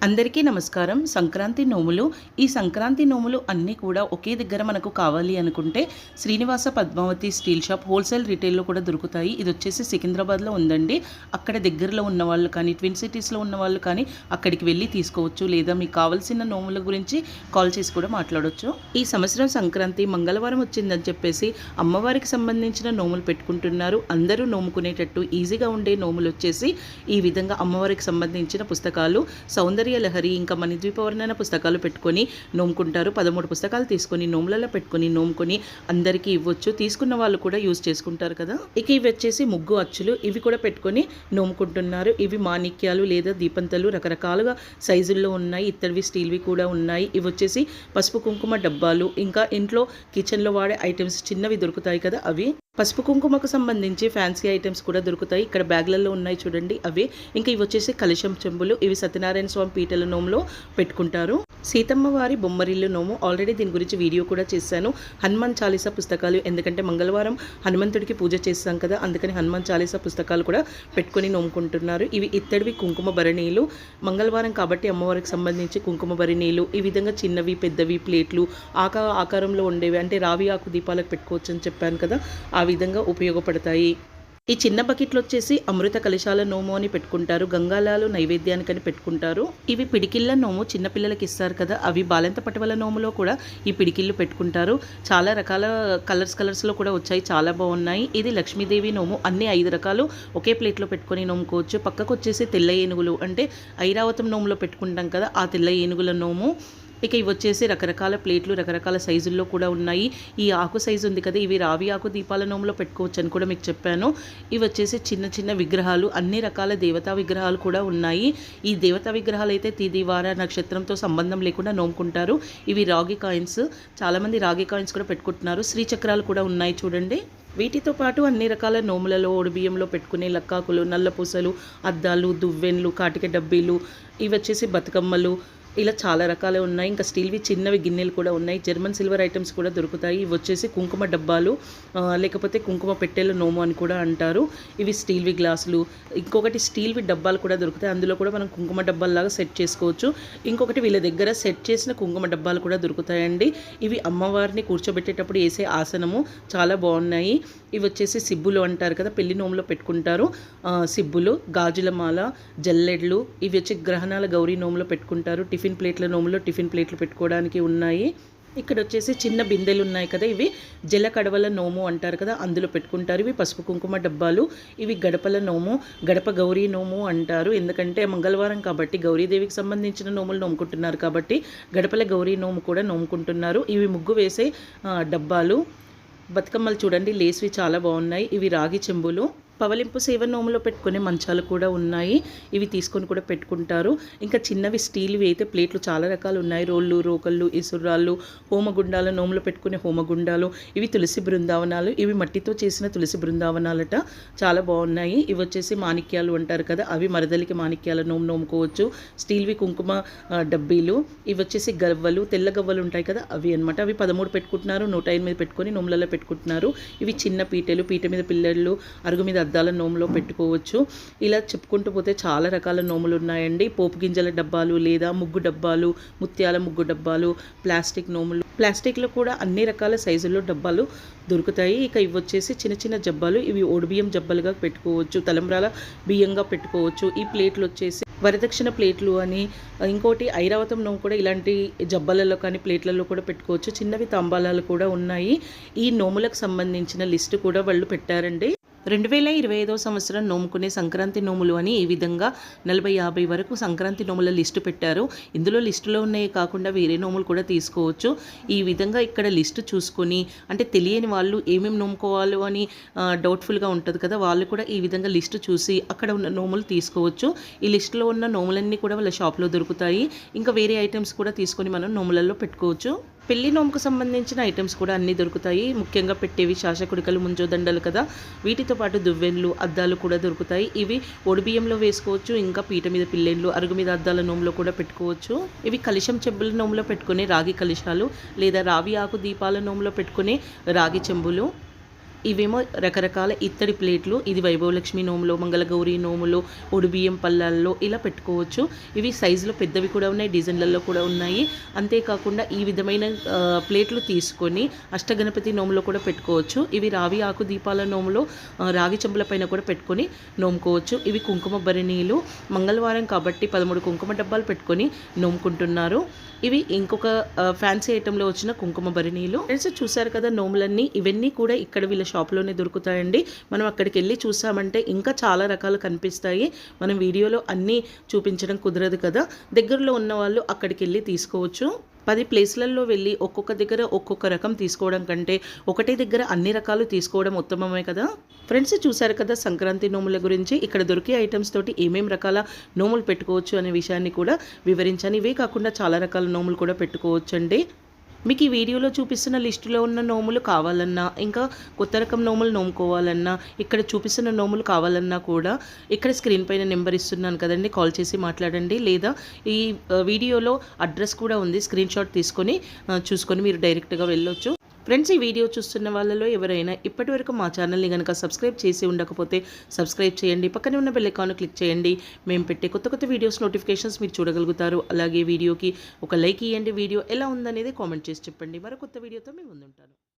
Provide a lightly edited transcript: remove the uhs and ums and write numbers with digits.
అందరికీ నమస్కారం. సంక్రాంతి నోములు. ఈ సంక్రాంతి నోములు అన్నీ కూడా ఒకే దగ్గర మనకు కావాలి అనుకుంటే Srinivasa Padmavathi steel shop wholesale రిటైల్‌లో కూడా దొరుకుతాయి. ఇదొచ్చేసి సికింద్రాబాద్‌లో ఉందండి. అక్కడ దగ్గరలో ఉన్నవాళ్ళు కానీ, ట్విన్ సిటీస్‌లో ఉన్నవాళ్ళు కానీ అక్కడికి వెళ్లి తీసుకోవచ్చు. లేదా మీకు కావాల్సిన నోముల గురించి కాల్ చేసి కూడా మాట్లాడొచ్చు. ఈ సంవత్సరం సంక్రాంతి మంగళవారం వచ్చిందని చెప్పేసి అమ్మవారికి సంబంధించిన నోములు పెట్టుకుంటున్నారు. అందరూ నోముకునేటట్టు ఈజీగా ఉండే నోములొచ్చేసి ఈ విధంగా అమ్మవారికి సంబంధించిన పుస్తకాలు సౌందర్య లహరి ఇంకా మణిద్వీపవర్ణన పుస్తకాలు పెట్టుకొని నోముకుంటారు. 13 పుస్తకాలు తీసుకొని నోములలో పెట్టుకొని నోముకొని అందరికీ ఇవ్వచ్చు. తీసుకున్న వాళ్ళు కూడా యూజ్ చేసుకుంటారు కదా. ఇక ఇవి వచ్చేసి ముగ్గు అచ్చులు. ఇవి కూడా పెట్టుకొని నోముకుంటున్నారు. ఇవి మాణిక్యాలు లేదా దీపంతలు రకరకాలుగా సైజుల్లో ఉన్నాయి. ఇత్తడివి స్టీల్వి కూడా ఉన్నాయి. ఇవి వచ్చేసి పసుపు కుంకుమ డబ్బాలు, ఇంకా ఇంట్లో కిచెన్లో వాడే ఐటమ్స్ చిన్నవి దొరుకుతాయి కదా అవి. పసుపు కుంకుమకు సంబంధించి ఫ్యాన్సీ ఐటమ్స్ కూడా దొరుకుతాయి. ఇక్కడ బ్యాగ్లలో ఉన్నాయి చూడండి అవి. ఇంకా ఇవి వచ్చేసి కలశం చెంబులు. ఇవి సత్యనారాయణ స్వామి పీటల నోములో పెట్టుకుంటారు. సీతమ్మ వారి బొమ్మరిల్లు నోము ఆల్రెడీ దీని గురించి వీడియో కూడా చేశాను. హనుమాన్ చాలీసా పుస్తకాలు, ఎందుకంటే మంగళవారం హనుమంతుడికి పూజ చేస్తాం కదా, అందుకని హనుమాన్ చాలీసా పుస్తకాలు కూడా పెట్టుకొని నోముకుంటున్నారు. ఇవి ఇత్తడివి కుంకుమ భరణీలు. మంగళవారం కాబట్టి అమ్మవారికి సంబంధించి కుంకుమ భరణీలు. ఈ విధంగా చిన్నవి పెద్దవి ప్లేట్లు ఆకారంలో ఉండేవి, అంటే రావి ఆకు దీపాలకు పెట్టుకోవచ్చు అని చెప్పాను కదా, ఆ విధంగా ఉపయోగపడతాయి. ఈ చిన్న బకెట్లు వచ్చేసి అమృత కలశాల నోము అని పెట్టుకుంటారు. గంగాలాలు నైవేద్యానికని పెట్టుకుంటారు. ఇవి పిడికిళ్ళ నోము చిన్నపిల్లలకి ఇస్తారు కదా, అవి బాలెంత పటవల నోములో కూడా ఈ పిడికిళ్ళు పెట్టుకుంటారు. చాలా రకాల కలర్స్లో కూడా వచ్చాయి, చాలా బాగున్నాయి. ఇది లక్ష్మీదేవి నోము. అన్ని 5 రకాలు ఒకే ప్లేట్లో పెట్టుకొని నోముకోవచ్చు. పక్కకు వచ్చేసి తెల్ల ఏనుగులు, అంటే ఐరావతం నోములో పెట్టుకుంటాం కదా, ఆ తెల్ల ఏనుగుల నోము. ఇక ఇవి వచ్చేసి రకరకాల ప్లేట్లు రకరకాల సైజుల్లో కూడా ఉన్నాయి. ఈ ఆకు సైజు ఉంది కదా, ఇవి రావి ఆకు దీపాల నోములో పెట్టుకోవచ్చు అని కూడా మీకు చెప్పాను. ఇవి వచ్చేసి చిన్న చిన్న విగ్రహాలు, అన్ని రకాల దేవతా విగ్రహాలు కూడా ఉన్నాయి. ఈ దేవతా విగ్రహాలు అయితే తిది వార నక్షత్రంతో సంబంధం లేకుండా నోముకుంటారు. ఇవి రాగి కాయిన్స్, చాలామంది రాగి కాయిన్స్ కూడా పెట్టుకుంటున్నారు. శ్రీచక్రాలు కూడా ఉన్నాయి చూడండి. వీటితో పాటు అన్ని రకాల నోములలో ఒడిబియ్యంలో పెట్టుకునే లక్కాకులు, నల్లపూసలు, అద్దాలు, దువ్వెన్లు, కాటిక డబ్బీలు, ఇవి వచ్చేసి బతుకమ్మలు, ఇలా చాలా రకాలు ఉన్నాయి. ఇంకా స్టీల్వి చిన్నవి గిన్నెలు కూడా ఉన్నాయి. జర్మన్ సిల్వర్ ఐటమ్స్ కూడా దొరుకుతాయి. ఇవి వచ్చేసి కుంకుమ డబ్బాలు, లేకపోతే కుంకుమ పెట్టెల నోము అని కూడా అంటారు. ఇవి స్టీల్వి గ్లాసులు. ఇంకొకటి స్టీల్వి డబ్బాలు కూడా దొరుకుతాయి. అందులో కూడా మనం కుంకుమ డబ్బాల్లాగా సెట్ చేసుకోవచ్చు. ఇంకొకటి వీళ్ళ దగ్గర సెట్ చేసిన కుంకుమ డబ్బాలు కూడా దొరుకుతాయండి. ఇవి అమ్మవారిని కూర్చోబెట్టేటప్పుడు వేసే ఆసనము, చాలా బాగున్నాయి. ఇవి వచ్చేసి సిబ్బులు అంటారు కదా, పెళ్లి నోములో పెట్టుకుంటారు. సిబ్బులు, గాజుల మాల, జల్లెడ్లు. ఇవి వచ్చి గ్రహణాల గౌరీ నోములో పెట్టుకుంటారు. టిఫిన్ ప్లేట్ల నోములో టిఫిన్ ప్లేట్లు పెట్టుకోవడానికి ఉన్నాయి. ఇక్కడ వచ్చేసి చిన్న బిందెలు ఉన్నాయి కదా, ఇవి జల కడవల నోము అంటారు కదా, అందులో పెట్టుకుంటారు. ఇవి పసుపు కుంకుమ డబ్బాలు. ఇవి గడపల నోము, గడప గౌరీ నోము అంటారు. ఎందుకంటే మంగళవారం కాబట్టి గౌరీదేవికి సంబంధించిన నోములు నోముకుంటున్నారు కాబట్టి గడపల గౌరీ నోము కూడా నోముకుంటున్నారు. ఇవి ముగ్గు వేసే డబ్బాలు. బతుకమ్మలు చూడండి, లేస్వి చాలా బాగున్నాయి. ఇవి రాగి చెంబులు. పవలింపు సేవ నోములో పెట్టుకునే మంచాలు కూడా ఉన్నాయి. ఇవి తీసుకొని కూడా పెట్టుకుంటారు. ఇంకా చిన్నవి స్టీల్వి అయితే ప్లేట్లు చాలా రకాలు ఉన్నాయి. రోళ్ళు, రోకళ్ళు, ఇసురాళ్ళు, హోమగుండాల నోములో పెట్టుకునే హోమగుండాలు. ఇవి తులసి బృందావనాలు. ఇవి మట్టితో చేసిన తులసి బృందావనాలట, చాలా బాగున్నాయి. ఇవి వచ్చేసి మాణిక్యాలు అంటారు కదా, అవి మరదలికి మాణిక్యాల నోము నోముకోవచ్చు. స్టీల్వి కుంకుమ డబ్బీలు. ఇవి వచ్చేసి గవ్వలు, తెల్ల గవ్వలు ఉంటాయి కదా, అవి అనమాట. అవి 13 పెట్టుకుంటున్నారు. 108 పెట్టుకొని నోములలో పెట్టుకుంటున్నారు. ఇవి చిన్న పీటలు, పీట మీద పిల్లలు, అరుగు మీద అద్దాల నోములో పెట్టుకోవచ్చు. ఇలా చెప్పుకుంటూ పోతే చాలా రకాల నోములు ఉన్నాయండి. పోపు గింజల డబ్బాలు లేదా ముగ్గు డబ్బాలు, ముత్యాల ముగ్గు డబ్బాలు, ప్లాస్టిక్ నోములు. ప్లాస్టిక్లో కూడా అన్ని రకాల సైజుల్లో డబ్బాలు దొరుకుతాయి. ఇక ఇవి వచ్చేసి చిన్న చిన్న జబ్బాలు. ఇవి ఓడిబియ్యం జబ్బలుగా పెట్టుకోవచ్చు, తలంబ్రాల బియ్యంగా పెట్టుకోవచ్చు. ఈ ప్లేట్లు వచ్చేసి వరదక్షిణ ప్లేట్లు అని, ఇంకోటి ఐరావతం నోము కూడా ఇలాంటి జబ్బలలో కానీ ప్లేట్లలో కూడా పెట్టుకోవచ్చు. చిన్నవి తాంబాలాలు కూడా ఉన్నాయి. ఈ నోములకు సంబంధించిన లిస్టు కూడా వాళ్ళు పెట్టారండి. 2025 సంవత్సరం నోముకునే సంక్రాంతి నోములు అని ఈ విధంగా 40-50 వరకు సంక్రాంతి నోముల లిస్టు పెట్టారు. ఇందులో లిస్టులో ఉన్నాయి కాకుండా వేరే నోములు కూడా తీసుకోవచ్చు. ఈ విధంగా ఇక్కడ లిస్టు చూసుకొని, అంటే తెలియని వాళ్ళు ఏమేమి నోముకోవాలో అని డౌట్ఫుల్గా ఉంటుంది కదా, వాళ్ళు కూడా ఈ విధంగా లిస్టు చూసి అక్కడ ఉన్న నోములు తీసుకోవచ్చు. ఈ లిస్టులో ఉన్న నోములన్నీ కూడా వాళ్ళ షాప్లో దొరుకుతాయి. ఇంకా వేరే ఐటమ్స్ కూడా తీసుకొని మనం నోములలో పెట్టుకోవచ్చు. పెళ్లి నోముకు సంబంధించిన ఐటమ్స్ కూడా అన్నీ దొరుకుతాయి. ముఖ్యంగా పెట్టేవి శాషకుడికలు, ముంజోదండలు కదా, వీటితో పాటు దువ్వెన్లు, అద్దాలు కూడా దొరుకుతాయి. ఇవి ఒడిబియ్యంలో వేసుకోవచ్చు. ఇంకా పీట మీద పిల్లెన్లు, అరుగు మీద అద్దాల నోములో కూడా పెట్టుకోవచ్చు. ఇవి కలశం చెంబుల నోములో పెట్టుకునే రాగి కలశాలు, లేదా రావి ఆకు దీపాల నోములో పెట్టుకునే రాగి చెంబులు. ఇవేమో రకరకాల ఇత్తడి ప్లేట్లు. ఇది వైభవలక్ష్మి నోములో, మంగళగౌరి నోములో, ఒడిబియ్యం పళ్ళాల్లో ఇలా పెట్టుకోవచ్చు. ఇవి సైజులో పెద్దవి కూడా ఉన్నాయి, డిజైన్లలో కూడా ఉన్నాయి. అంతేకాకుండా ఈ విధమైన ప్లేట్లు తీసుకొని అష్టగణపతి నోములో కూడా పెట్టుకోవచ్చు. ఇవి రావి ఆకు దీపాల నోములో రాగి చెంబుల పైన కూడా పెట్టుకొని నోముకోవచ్చు. ఇవి కుంకుమ భరణీలు. మంగళవారం కాబట్టి 13 కుంకుమ డబ్బాలు పెట్టుకొని నోముకుంటున్నారు. ఇవి ఇంకొక ఫ్యాన్సీ ఐటెంలో వచ్చిన కుంకుమ భరణీలు. ఫ్రెండ్స్ చూసారు కదా నోములన్నీ. ఇవన్నీ కూడా ఇక్కడ వీళ్ళ షాప్లోనే దొరుకుతాయండి. మనం అక్కడికి వెళ్ళి చూసామంటే ఇంకా చాలా రకాలు కనిపిస్తాయి. మనం వీడియోలో అన్నీ చూపించడం కుదరదు కదా. దగ్గరలో ఉన్న వాళ్ళు అక్కడికి వెళ్ళి తీసుకోవచ్చు. 10 ప్లేస్లలో వెళ్ళి ఒక్కొక్క దగ్గర ఒక్కొక్క రకం తీసుకోవడం కంటే ఒకటే దగ్గర అన్ని రకాలు తీసుకోవడం ఉత్తమమే కదా. ఫ్రెండ్స్ చూసారు కదా సంక్రాంతి నోముల గురించి. ఇక్కడ దొరికే ఐటమ్స్ తోటి ఏమేం రకాల నోములు పెట్టుకోవచ్చు అనే విషయాన్ని కూడా వివరించాను. ఇవే కాకుండా చాలా రకాల నోములు కూడా పెట్టుకోవచ్చండి. మీకు ఈ వీడియోలో చూపిస్తున్న లిస్టులో ఉన్న నోములు కావాలన్నా, ఇంకా కొత్త రకం నోములు నోముకోవాలన్నా, ఇక్కడ చూపిస్తున్న నోములు కావాలన్నా కూడా ఇక్కడ స్క్రీన్ పైన నెంబర్ ఇస్తున్నాను కదండి, కాల్ చేసి మాట్లాడండి. లేదా ఈ వీడియోలో అడ్రస్ కూడా ఉంది, స్క్రీన్ షాట్ తీసుకొని చూసుకొని మీరు డైరెక్ట్గా వెళ్ళొచ్చు. ఫ్రెండ్స్ ఈ వీడియో చూస్తున్న వాళ్ళలో ఎవరైనా ఇప్పటివరకు మా ఛానల్ని కనుక సబ్స్క్రైబ్ చేసి ఉండకపోతే సబ్స్క్రైబ్ చేయండి. పక్కనే ఉన్న బెల్ ఐకాన్ క్లిక్ చేయండి. మేము పెట్టే కొత్త వీడియోస్ నోటిఫికేషన్స్ మీరు చూడగలుగుతారు. అలాగే వీడియోకి ఒక లైక్ ఇవ్వండి. వీడియో ఎలా ఉందనేది కామెంట్ చేసి చెప్పండి. మరో కొత్త వీడియోతో మేము ముందుంటాను.